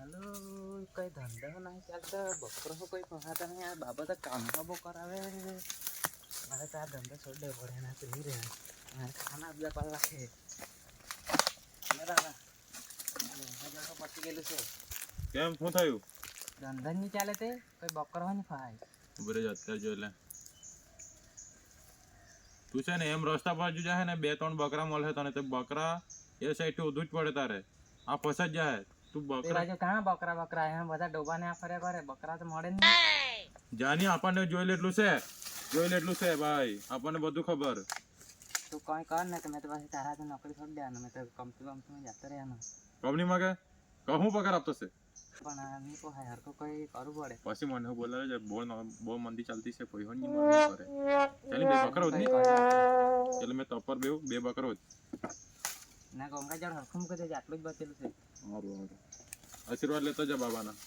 હાલો કઈ ધંધો નહીં ચાલતો બકરો કોઈ પહાતા નહીં આ બાબત કામ બહુ કરાવે મારે તો આ ધંધો છોડે પડે એના તો નહીં રહે મારે ખાના બધા પાલ રાખે બરાબર પતી ગયેલું છે કેમ શું થયું ધંધા નહીં ચાલે તે કોઈ બકરો નહીં ફાય ઉભરે જ અત્યારે જો એટલે તું છે ને એમ રસ્તા બાજુ જાય ને 2-3 બકરા મળે તને તે બકરા એ સાઈડ થી ઉધું જ પડે તારે આ ફસ જ જાય તું બકરા કहाँ બકરા એમ બધા ડોબાને આ ફરે કરે બકરા તો મળે નહીં જાની આપણને જોઈ લેટલું છે ભાઈ આપણને બધું ખબર તું કઈ કર ને કે મેં તો પછી તારા તો નોકરી છોડી દેવાનું મેં તો કંપની જતો રહેવાનું કંપનીમાં કે કહું પગાર આપતો છે પણ નહીં પોહાય હરકો કોઈ કરવું પડે પછી મને બોલાવે છે બહુ મંદી ચાલતી છે કોઈ હોની કરે ચાલી 2 બકરો જ નહીં એટલે મેં તપર બે બકરો જ ના ગમરા જળ હરખું મૂકી દેજે આટલું જ બચેલું છે સારું આશીર્વાદ લેતો જા બાબાના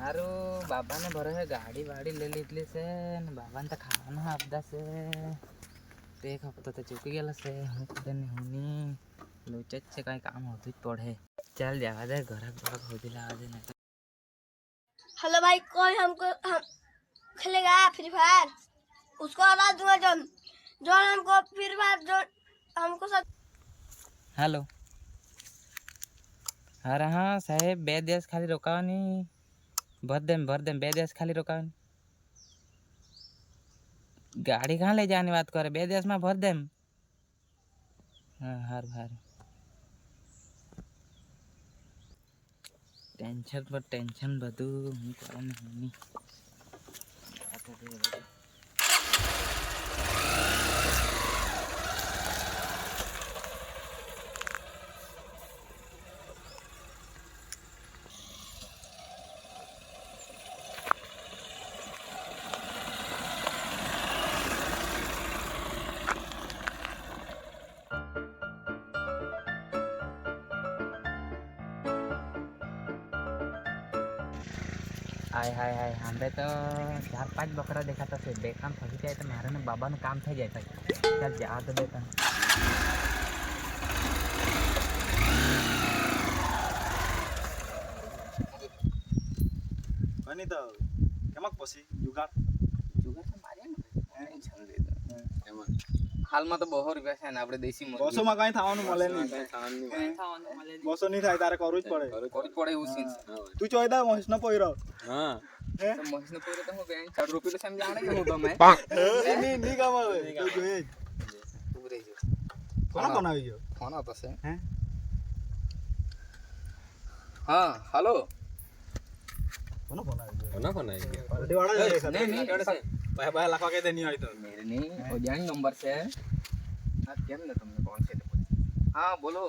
સારું બાબાને ભરોસે ગાડી વાડી લઈ લીધલી છે ને બાબાને તો ખાવાનું આપતા છે તે એક હપ્તો તો ચૂકી ગયેલો છે હું ખબર ને હું નહીં લોચ જ છે કાંઈ કામ હોતું જ પડે ચાલ જવા દે ઘરાક હોતી લાવા દે ને हेलो भाई कोई हम खेलेगा फ्री फायर उसको हरा दूंगा जो हमको फ्री फायर जो हमको सब હાલો અરે હા સાહેબ 2 દિવસ ખાલી રોકાવાની ભર દેમ 2 દિવસ ખાલી રોકાવાની ગાડી કहाँ લઈ જવાની વાત કરે 2 દિવસમાં ભર દેમ હા સારું ટેન્શન પર ટેન્શન બધું હું કરવાનું હું નહીં हाय हाय हाय हमरे तो 4-5 बकरा देखाता से बे काम फंसी जाए तो मारे ने बाबा નું કામ થઈ જાય ચાલ જા તો બેટા કની તો કેમક પછી જુગાડ તો માર્યા ને ટેન્શન લે તો એમાં હાલમાં તો 200 રૂપિયા છે ને આપણે દેશી મત 200 માં કઈ થવાનું મળે નહીં ખાવાનું મળે 200 નહીં થાય તારે કરવું જ પડે એવું સીન તું ચોયદા મહેશ ન પોયરો હા તો મહેશ નો પૂરો તો હું બેન 4 રૂપિયા તો સમજાણે કે હું તમે ની કામ આવે તું જોઈએ તું રહી જો કોણ બનાવી ગયો ફોન આવતો છે હે હા હાલો કોણ બનાવી ગયો બનાવી ગયા પાર્ટી વાળા જ છે નહીં ભાઈ ભાઈ લાખવા કે નહીં આવી તો मेरे नहीं ओजानी नंबर से हाँ केम ने तुमने कौन से हाँ बोलो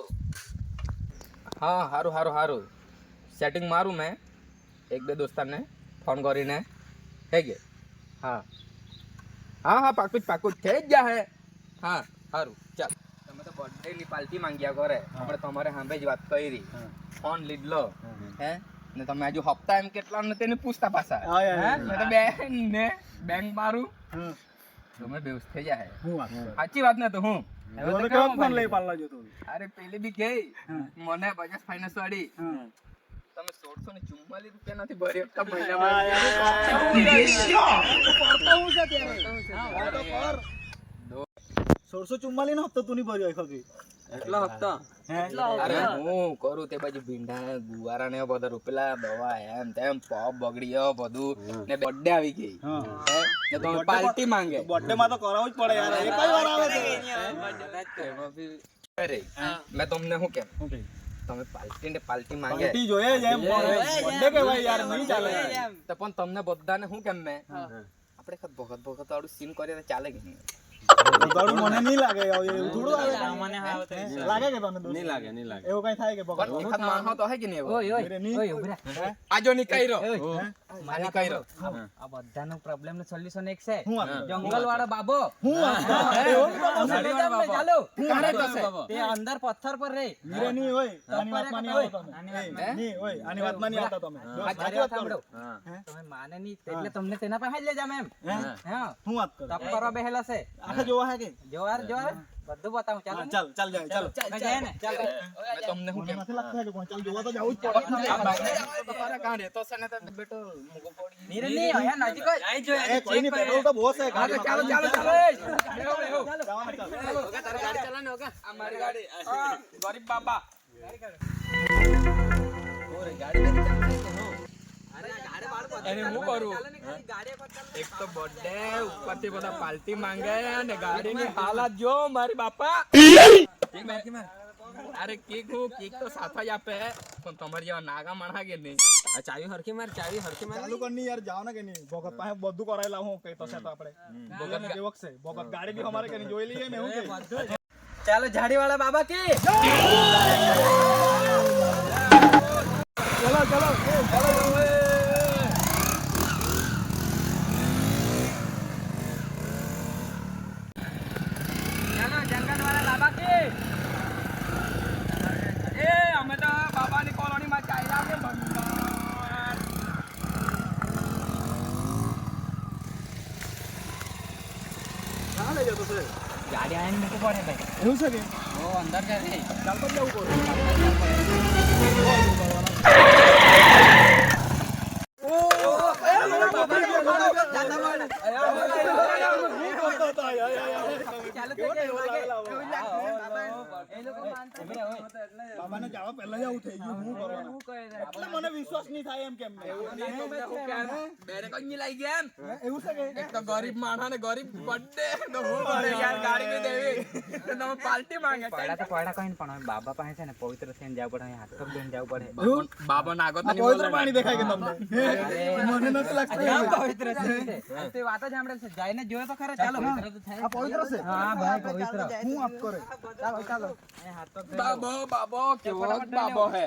हाँ हारू सेटिंग मारू मैं 1-2 दोस्तार ने फोन करी ने है के हाँ पाकुच थे जा है हाँ हारू चल તમે તો બર્થડે ની પાર્ટી માંગ્યા કરે આપણે તમારે સાંભે જ વાત કરી ફોન લીધલો હે ને તમે આજુ હપ્તા એમ કેટલા ને તેને પૂછતા પાછા હે મે તો બેંક મારું તમે બેઉસ થઈ જાય હું વાત સાચી વાત ને તો હું હવે તો કેમ ફોન લઈ પાડલા જો તું અરે પેલી બી કે મને બજાજ ફાઇનાન્સ વાળી તમે 1644 રૂપિયા નથી ભર્યો તો મહિનામાં 1644 નો હપ્તો તું નહીં ભર્યો ખબર એટલો હપ્તા અરે હું કરું તે બાજુ ભીંડા ગુવારા ને બધા રૂપેલા દવા એમ તેમ પપ બગડી ગયો બધું ને બર્થડે આવી ગઈ ને તો પાર્ટી માંગે બર્થડે માં તો કરાવવું જ પડે યાર એ કઈ વાર આવે છે અરે મેં તમને શું કેમ તમે પાર્ટી માંગે પાર્ટી જોઈએ જ એમ બર્થડે કે ભાઈ યાર નહીં ચાલે તો પણ તમને બધાને શું કેમ મેં આપણે ભગત વાળું સીન કરીએ તો ચાલે કે નહીં થોડું મને નહીં લાગે એવું થોડું આવે લાગે કે તને નહીં લાગે એવું કઈ થાય કે પણ એકાદ માણસો તો હે કે નહીં એવો? અરે નહીં. આજો નીકાળ્યો. આ નીકાળ્યો. આ બધાનો પ્રોબ્લેમ નું સોલ્યુશન એક છે હું વાત જંગલ વાળો બાબો હું વાત ચાલો કાણે તો છે? તે અંદર પથ્થર પર રે મીરે નહીં હોય આની વાતમાં નહીં આવતા તમે નહીં હોય આની વાતમાં નહીં આવતા તમે જો આ સાચી વાત સાંભળો કરો તમે માને નહીં એટલે તમને તેના પાસે જ લઈ જામ એમ હા હું વાત કરું તપ કરવા બેહેલા છે આખે જોવા હે કે જોવાર બધું બતાવું ચાલો ચાલ ચાલ જાય ચાલો જાય ને ચાલ મેં તમને શું મને કેમ? નથી લાગતું કે કોણ ચાલ જોવા તો જવું જ આ પડે બાઈને તો તારા કાં રહેતો છે ને તો બેટો મૂકો પડી. નીરે નહીં અહીંયા નજીક જ એ કોઈ ની પેટ્રોલ તો બહુ છે હા તો ચાલો ચાલો ચાલો એ. બેહો, બેહો. જવાનું ચાલ ઓગા, તારી ગાડી ચલાવ ને ઓગા. આ મારી ગાડી. હા, ગરીબ બાબા. ઓરે, ગાડી નથી ચાલતી કે હું? એને હું કરું? એક તો બર્થડે ઉપરથી બધા પાર્ટી માંગે અને ગાડીની હાલત જો મારી બાપા. અરે કેક તો સાથે જ આપે પણ તમારી જેવા નાગા માણસા કે નહીં. આ ચાવી હરખી માર. ચાલુ કર ની યાર જાવ ને કે નહીં ભગત પાસે બધું કરાયેલા હું કઈ તો છે તો આપણે ભગત કેવક છે ભગત ગાડી બી અમારે કે નહીં જોઈ લઈએ ને હું કે ચાલો ઝાડી વાળા બાબા કે ચલો ચલો ચાલો જંગલ વાળા બાબા કે એ અમે તો બાબાની કોલોનીમાં ચાલ્યા કે ભંગાર. ક્યાં લઈ જતો છે ગાડી આવીને મૂકવું પડે ભાઈ એવું છે કે ઓ અંદર જા રે ચાલતો જ જવું પડે બાબાને જવા પહેલા જ આવું થઈ ગયું હું કરવાનું એટલે મને વિશ્વાસ નહીં થાય એમ કેમ બેને કઈ નહીં લાગી ગયા એમ? એવું છે કે એક તો ગરીબ માણસ ને ગરીબ birthday તો હું કરે યાર ગાડી બી દેવી તો તમે પાર્ટી માંગે પડા તો પડા કઈ પણ હવે બાબા પાસે છે ને પવિત્ર થઈને જવું પડે હાથ પગ ધોઈને જવું પડે બાબા નાગો તો નહીં પવિત્ર બોલે. પાણી દેખાય કે તમને મને નથી લાગતું આ પવિત્ર છે તે વાત જ સાંભળે છે જઈને જોયો તો ખરા ચાલો આ પવિત્ર છે હા ભાઈ પવિત્ર હું આપ કરે ચાલો ચાલો હાથ પગ બાબો બાબો કેવો બાબો હે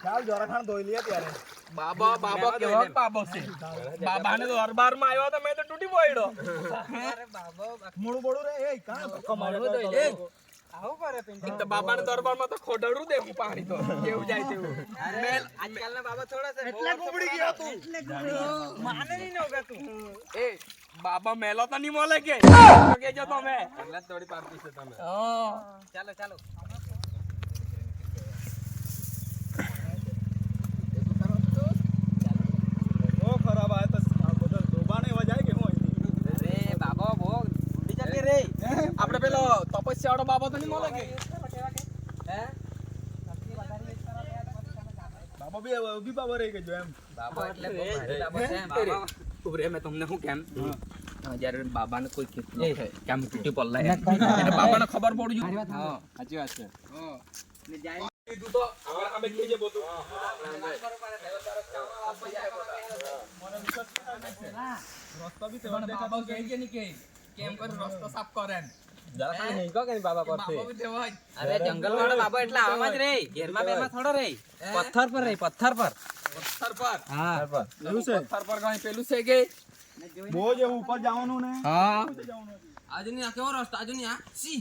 ચાલ જોરાખાન ધોઈ લઈએ ત્યારે બાબો બાબો કેવો બાબો છે બાબાને તો દરબારમાં આવ્યો તો મેં તો તૂટી પડ્યો. મોડું બોડું રે એ કાં કમાડો મોડું તો ધોઈ લે. આવું કરે પિંકી એક તો બાબાના દરબારમાં તો ખોડડું દેવું પાણી તો કેવું જાય તેવું. આજકાલના બાબા થોડા છે એટલે ગુબડી ગયા તું માને નહીં નોગા તું એ બાબા મેલો તો નહીં મળે કે તો કેજો તમે. હા. ચાલો ચાલો ઓ ખરાબ આ તો આ બધો ધોબાને વજાય કે હું અહીંથી? અરે બાબા બહુ ઉડી જતી રે આપણે પેલો તપસ્યા વાળો બાબા તો નહીં મળે કે હે બાબા બી બાબા રહી ગયો એમ બાબા એટલે બહુ ભારે બાબા છે બાબા ઉભરે મેં તમને શું કેમ જ્યારે બાબાને કોઈ કીધું છે કે આમ તૂટી પડલા એટલે બાબાને ખબર પડી ગયું. હા સાચી વાત છે. ને જાય કીધું તો અમે કહીએ બધું. રસ્તો બી પણ બાબા કહે કે નહીં કહે કેમ કરે રસ્તો સાફ કરે એમ. બાબા બાબા બી તેવા જ. અરે જંગલ વાળા બાબા એટલે આવામાં જ રે ઘેરમાં બેમાં થોડો રે પથ્થર પર રે પથ્થર પર પથ્થર પર હા એવું છે પથ્થર પર કઈ પેલું છે કે બહુ જ એવું ઉપર જવાનું ને હા આજની આ કેવો રસ્તો આજની આ સી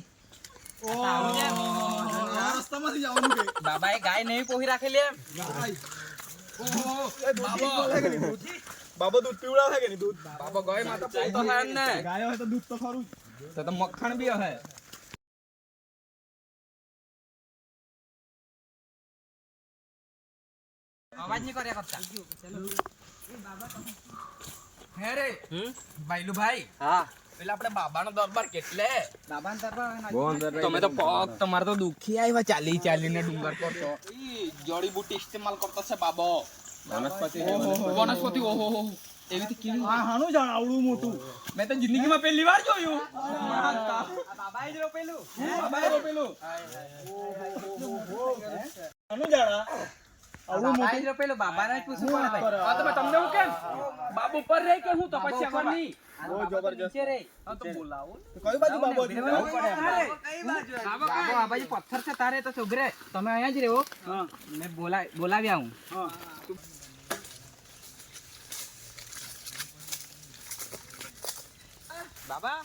આ રસ્તામાંથી જવાનું કે બાબાએ ગાય નહીં પોહી રાખેલી એમ બાબા દૂધ પીવડાવે કે નહીં દૂધ બાબા ગય માં તો પોતો થાય ને ગાય હોય તો દૂધ તો ખરું જ. તો મક્ખણ બી હે. અવાજ નહીં કર્યા કરતા હે રે ભાઈલુ ભાઈ હા પેલા આપણે બાબાનો દરબાર કેટલે બાબાને તરફ તમે તો પગ તમારે તો દુખી આવ્યા ચાલી ચાલીને ડુંગર પર તો ઈ જડીબુટી ઇસ્તેમાલ કરતો છે બાબો વનસ્પતિ ઓહો એવી તો કેવી આ હાનું જાણ આવડું મોટું મેં તો જિંદગીમાં પહેલી વાર જોયું બાબાએ જ રોપેલું બાબાએ રોપેલું હાનું જાણ આવું બાબા મોટું જ પેલો બાબાને જ પૂછવું પડે ભાઈ. હા તો મેં તમને હું કેમ બાબુ ઉપર રહી કે હું તો બાબા પછી ઉપર આમાં નહીં. આ બહુ બાબા તો જબરજસ્ત. નીચે રહે. કઈ બાજુ બાબો છે? જવું પડે આપણે. બાબા આ બાજુ પથ્થર છે તારે તો ઉભરે. તમે અહીંયા જ રહો. હા મેં બોલાવ્યા હું. હા બાબા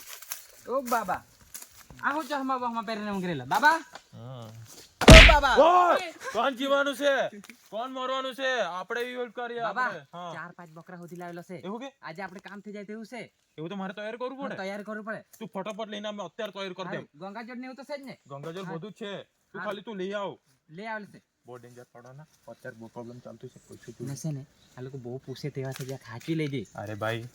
ઓ બાબા આ હું ચશ્મા બહમા પહેરીને ઊંઘરેલા બાબા ઓ બાબા કોણ જીવાનું છે કોણ મરવાનું છે આપણે યુઝ કરીએ બાબા આપણે હા 4-5 બકરા સુધી લાવેલો છે એવું કે આજે આપણે કામ થઈ જાય તેવું છે એવું તો મારે તૈયાર કરવું પડે તૈયાર કરવું પડે તું ફટાફટ લઈને અમે અત્યારે તૈયાર કરી દે ગંગાજળ ને એવું તો છે જ ને ગંગાજળ હા. બધું જ છે તું હા. ખાલી તું લઈ આવ લઈ આવેલ છે બહુ ડેન્જર પડો ના અત્યારે બહુ પ્રોબ્લેમ ચાલતું છે પૈસા ને છે ને આ લોકો બહુ પૂછે તેવા છે જ્યાં ખાચી લઈ જઈ અરે ભાઈ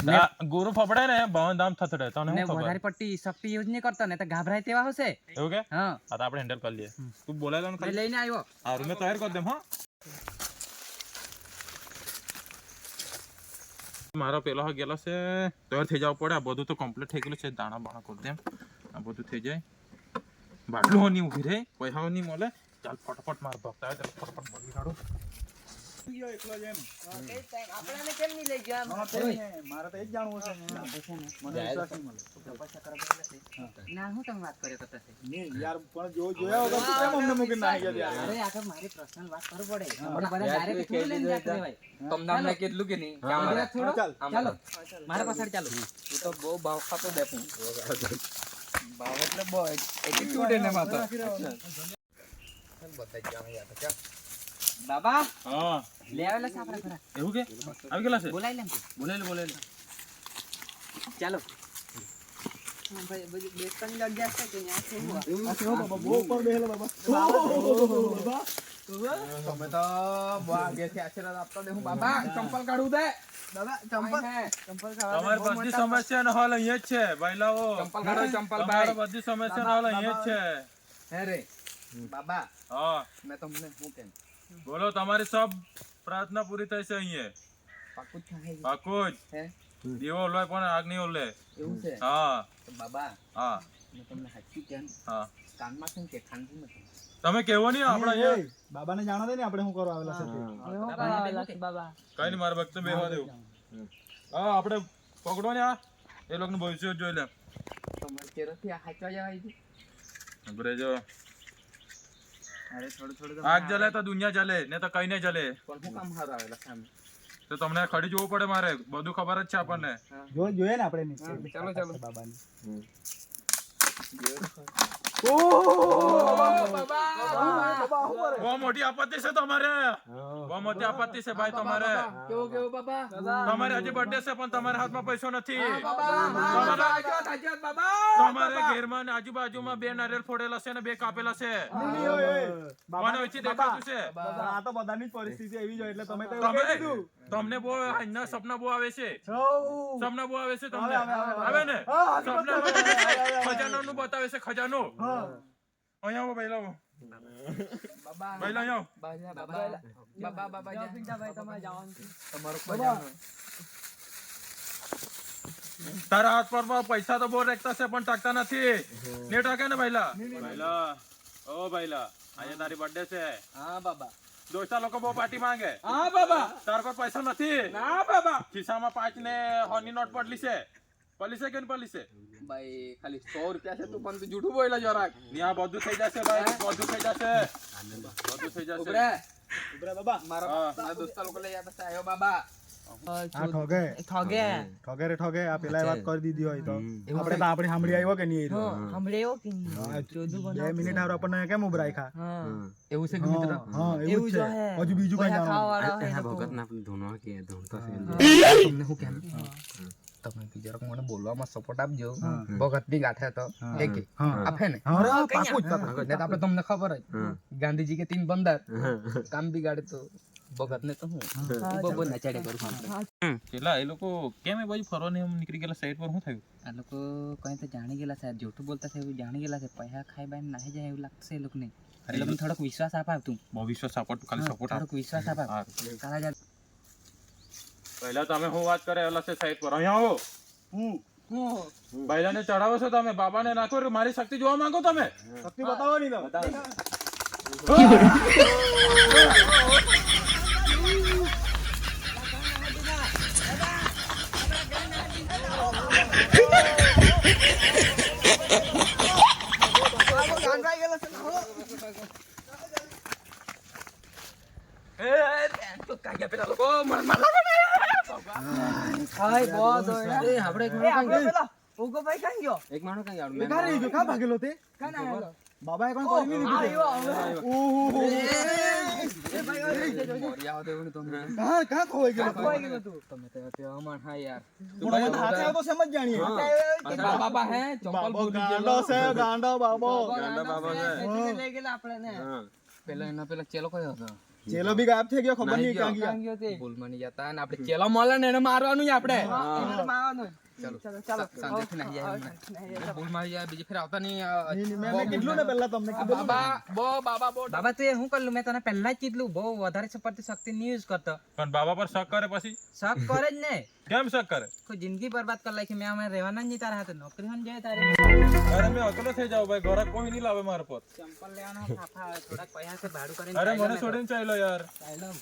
ના ગુરુ ફફડે ને બહન દામ થતડે તને ને શું ખબર વધારે પડતી શક્તિ યુઝ નહીં કરતો ને તો ઘાબરાય તેવા હશે એવું કે હા આ તો આપણે હેન્ડલ કરી લઈએ તું બોલાય લો મેં ખાલી લઈને આવ્યો આ રૂમે તૈયાર કરી દેમ હા મારો પેલો હા ગેલો છે તૈયાર થઈ જવું પડે આ બધું તો કમ્પ્લીટ થઈ ગયેલું છે દાણા બાણા કરી દેમ આ બધું થઈ જાય બાટલો નહીં ઊભી રહે પૈસા નહીં મળે ચાલ ફટાફટ માર ભક્ત આવે ચાલ ફટાફટ બોલી કાઢો ગયો એકલો જ એમ. આપણાને કેમ નહીં લઈ ગયા હા, તો ને, મારે તો એ જ જાણવું છે મને વિશ્વાસ નહીં મળે. ના હું તમે વાત કર્યો કરતા છે નહીં, યાર પણ જોયા વગર તું કેમ અમને મૂકીને નાહી ગયા ત્યારે? અરે આ તો મારી પર્સનલ વાત કરવું પડે આપણે બધા ડાયરેક્ટ થોડું લઈને જતા રહેવાય તમને અમને કેટલું કે નહીં કે અમારે થોડો ચાલ. ચાલો મારા પાછળ ચાલો તું તો બહુ ભાવ ખાતો દેખું ભાવ એટલે બહુ એટીટ્યુડ એને માં તો બતાઈ ગયા યાર તો બાબા હા લે આવેલા છે આપણા ઘરે એવું કે આવી ગયેલા છે બોલાવી લેમ તું. બોલાય ચાલો આ કેવો બાબા, બહુ ઉપર બેહેલો બાબા. બાબા. તમે તો બહુ આગેથી આશીર્વાદ આપતા દેખું બાબા ચંપલ કાઢું દે દાદા ચંપલ તમારી બધી સમસ્યા નો હલ અહીંયા જ છે ભાઈલાઓ ચંપલ કાઢો ચંપલ તમારી ભાઈ બધી સમસ્યા નો હલ અહીંયા જ છે હે રે બાબા હા મેં તમને શું કેમ બોલો તમારી સબ પ્રાર્થના પૂરી થશે અહીંયા પાકું થાય પાકું હે જ દીવો ઓલવાય પણ આગ નહીં ઓલે એવું છે હા તો બાબા હા મેં તમને સાચું કેમ હા કાનમાં છે ને કે ખાંડું નથી તમે કેવો નહીં આપણે અહીંયા એ, બાબાને જાણો દે ને આપણે શું કરવા આવેલા છે તે. કઈ નહીં મારા ભક્ત બેહવા દેવું હા આપણે પકડો ને આ એ લોકોનું ભવિષ્ય જોઈ લે તમારે ચેરોથી આ હાચવા જવાય છે ઉભરે જો અરે થોડું આગ જલે તો દુનિયા જલે ને તો કઈ નહીં જલે પણ હું કામ હારું આવેલા સામે તો તમને ખડી જોવું પડે મારે બધું ખબર જ છે આપણને જોઈએ ને આપણે નીચે. ચાલો ચાલો બાબાની. બહુ મોટી આપત્તિ છે તમારે બહુ મોટી આપત્તિ છે ભાઈ તમારે કેવો કેવો બાબા તમારે હજી બર્થડે છે પણ તમારા હાથમાં પૈસો નથી બાબા તમારે ઘેરમાં ને આજુબાજુમાં 2 નારિયેળ ફોડેલા છે ને 2 કાપેલા છે નહીં, ઓય, ઓય. મને ઓછી દેખાતું છે બાબા, આ તો બધાની જ પરિસ્થિતિ એવી જ હોય એટલે તમે તો એવું તમે કહી દીધું. તમને બહુ આજના સપના બહુ આવે છે સૌ. સપના બહુ આવે છે તમને આવે, આવે, આવે. આવે ને હા, સપના બહુ આવે છે. ખજાનાનું બતાવે છે ખજાનો હા. અહીંયા આવો ભાઈ લાવો બાબા ભાઈ લાવો બાબા બાબા તમારો તારા હાથ પર પૈસા તો બહુ રેખતા છે પણ ટકતા નથી ને ટકે ને ભાઈલા ભાઈલા ઓ ભાઈલા આજે તારી બર્થડે છે હા બાબા દોસ્તા લોકો બહુ પાર્ટી માંગે હા બાબા તારા પર પૈસા નથી ના બાબા ખિસ્સામાં 5 ને હોની નોટ પડલી છે કે પલી છે ભાઈ ખાલી 100 રૂપિયા છે તું પણ તું જૂઠું બોલ્યો જરાક ની આ બધું થઈ જશે ભાઈ બધું થઈ જશે બધું થઈ જશે ઉભરે ઉભરે બાબા. મારા દોસ્તા લોકો લઈ આવ્યા છે આયો બાબા આ ઠગે ઠગે રે ઠગે આ પેલા વાત કરી દીધી હોય તો આપણે તો આપણી સાંભળી આવ્યો કે નહીં આવ્યો? હા, 2 મિનિટ હારું આપણને કેમ ઉભા રાખ્યા? એવું છે કે મિત્ર હા, એવું જ છે. હજુ બીજું કઈ જાણવાનું? તમને શું કેમ તમે જરાક મને બોલવામાં સપોર્ટ આપજો ભગત ની ગાંઠે તો કે હા. આપે ને હા, પાકું જ, પાકું. ને તો આપણે તમને ખબર જ ગાંધીજી કે 3 બંદર કામ બિગાડે તો ભગત ને તો હું બબો નચાડે કરું આપણે પેલા એ લોકો કેમ એ બાજુ ફરવા એમ નીકળી ગયેલા સાઈડ પર શું થયું આ લોકો કઈ તો જાણી ગયેલા છે જૂઠું બોલતા છે એવું જાણી ગયેલા છે પૈસા ખાઈ બાઈને નાહી જાય એવું લાગશે એ લોકોને એ લોકોને થોડોક વિશ્વાસ આપાવ તું બહુ વિશ્વાસ સપોર્ટ ખાલી સપોર્ટ થોડોક વિશ્વાસ આપાવ તારા જા પહેલા તમે શું વાત કરે એલા છે સાઈડ પર અહીંયા આવો ભાઈલાને ચડાવો છો તમે બાબાને નાખો મારી શક્તિ જોવા માંગો તમે શક્તિ બતાવો નહીં તો. એક માણસ કઈ આવડું કા રહી ગયો કા ભાગેલો તે બાબાએ કોણ કરી લીધું ઓહો કા કા ખોઈ ગયો તમે તો અમાર હા યાર તું મને હાથે આવ તો સમજ જાણીએ બાબા હે ચંપલ બાબો ગાંડો છે ગાંડો બાબો પેલા એના પેલા ચેલો કયો હતો ચેલો બી ગાયબ થઈ ગયો ખબર નહીં ક્યાં ગયા ભૂલ માં નહીં જતા અને આપણે ચેલો મળે ને એને મારવાનું જ આપણે ચાલો શાંતિથી નાહી જાય ભૂલ મારી જાય બીજી ફેર આવતા નહીં મેં કીધું ને પહેલા તમને કીધું બાબા તું શું કરલું મેં તને પહેલા જ કીધું બહુ વધારે પડતી શક્તિ નહીં યુઝ કરતો પણ બાબા પર શક કરે પછી શક કરે જ ને કેમ શક કરે કોઈ જિંદગી બરબાદ કરી નાખી મેં અમે રહેવાના જ નહીં તારા હાથે નોકરી હોને જાય તારે અરે મેં અકેલો થઈ જાઉં ભાઈ ઘરે કોઈ નહીં લાવે મારા પર ચંપલ લેવાનો ફાફા થોડાક પૈસા છે ભાડું કરીને અરે મને છોડીને ચાલ્યો યાર ચાલો